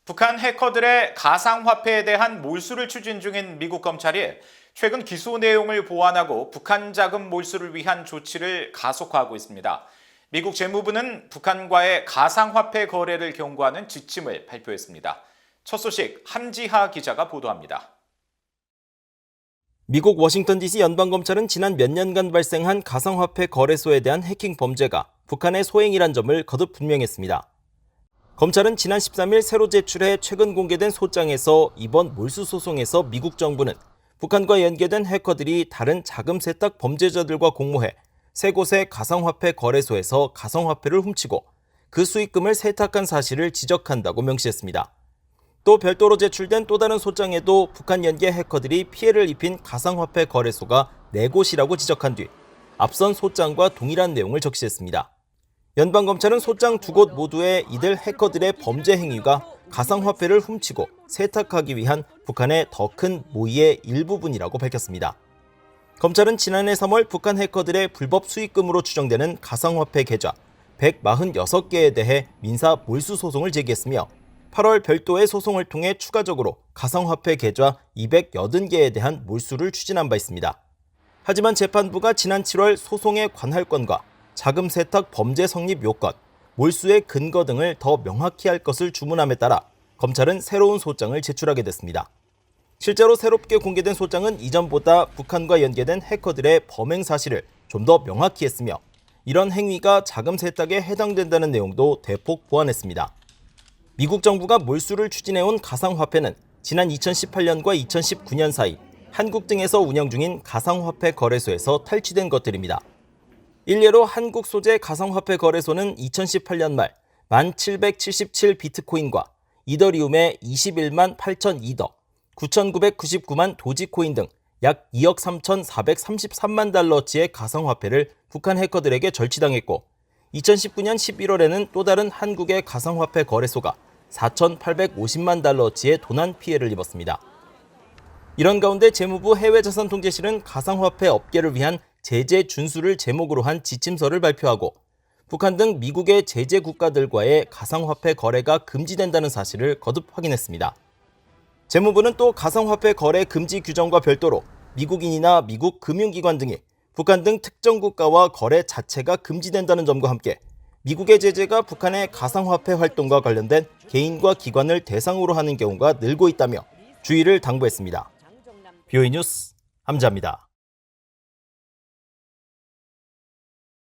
북한 해커들의 가상화폐에 대한 몰수를 추진 중인 미국 검찰이 최근 기소 내용을 보완하고 북한 자금 몰수를 위한 조치를 가속화하고 있습니다. 미국 재무부는 북한과의 가상화폐 거래를 경고하는 지침을 발표했습니다. 첫 소식 함지하 기자가 보도합니다. 미국 워싱턴 DC 연방검찰은 지난 몇 년간 발생한 가상화폐 거래소에 대한 해킹 범죄가 북한의 소행이란 점을 거듭 분명했습니다. 검찰은 지난 13일 새로 제출해 최근 공개된 소장에서 이번 몰수 소송에서 미국 정부는 북한과 연계된 해커들이 다른 자금 세탁 범죄자들과 공모해 세 곳의 가상화폐 거래소에서 가상화폐를 훔치고 그 수익금을 세탁한 사실을 지적한다고 명시했습니다. 또 별도로 제출된 또 다른 소장에도 북한 연계 해커들이 피해를 입힌 가상화폐 거래소가 4곳이라고 지적한 뒤 앞선 소장과 동일한 내용을 적시했습니다. 연방검찰은 소장 2곳 모두에 이들 해커들의 범죄 행위가 가상화폐를 훔치고 세탁하기 위한 북한의 더 큰 모의의 일부분이라고 밝혔습니다. 검찰은 지난해 3월 북한 해커들의 불법 수익금으로 추정되는 가상화폐 계좌 146개에 대해 민사 몰수 소송을 제기했으며 8월 별도의 소송을 통해 추가적으로 가상화폐 계좌 280개에 대한 몰수를 추진한 바 있습니다. 하지만 재판부가 지난 7월 소송의 관할권과 자금 세탁 범죄 성립 요건, 몰수의 근거 등을 더 명확히 할 것을 주문함에 따라 검찰은 새로운 소장을 제출하게 됐습니다. 실제로 새롭게 공개된 소장은 이전보다 북한과 연계된 해커들의 범행 사실을 좀 더 명확히 했으며 이런 행위가 자금 세탁에 해당된다는 내용도 대폭 보완했습니다. 미국 정부가 몰수를 추진해온 가상화폐는 지난 2018년과 2019년 사이 한국 등에서 운영 중인 가상화폐 거래소에서 탈취된 것들입니다. 일례로 한국 소재 가상화폐 거래소는 2018년 말 1,777 비트코인과 이더리움의 21만 8천 이더, 9,999만 도지코인 등 약 2억 3,433만 달러어치의 가상화폐를 북한 해커들에게 절취당했고 2019년 11월에는 또 다른 한국의 가상화폐 거래소가 4,850만 달러어치의 도난 피해를 입었습니다. 이런 가운데 재무부 해외자산통제실은 가상화폐 업계를 위한 제재 준수를 제목으로 한 지침서를 발표하고 북한 등 미국의 제재 국가들과의 가상화폐 거래가 금지된다는 사실을 거듭 확인했습니다. 재무부는 또 가상화폐 거래 금지 규정과 별도로 미국인이나 미국 금융기관 등이 북한 등 특정 국가와 거래 자체가 금지된다는 점과 함께 미국의 제재가 북한의 가상화폐 활동과 관련된 개인과 기관을 대상으로 하는 경우가 늘고 있다며 주의를 당부했습니다. BOE 뉴스 함지하입니다.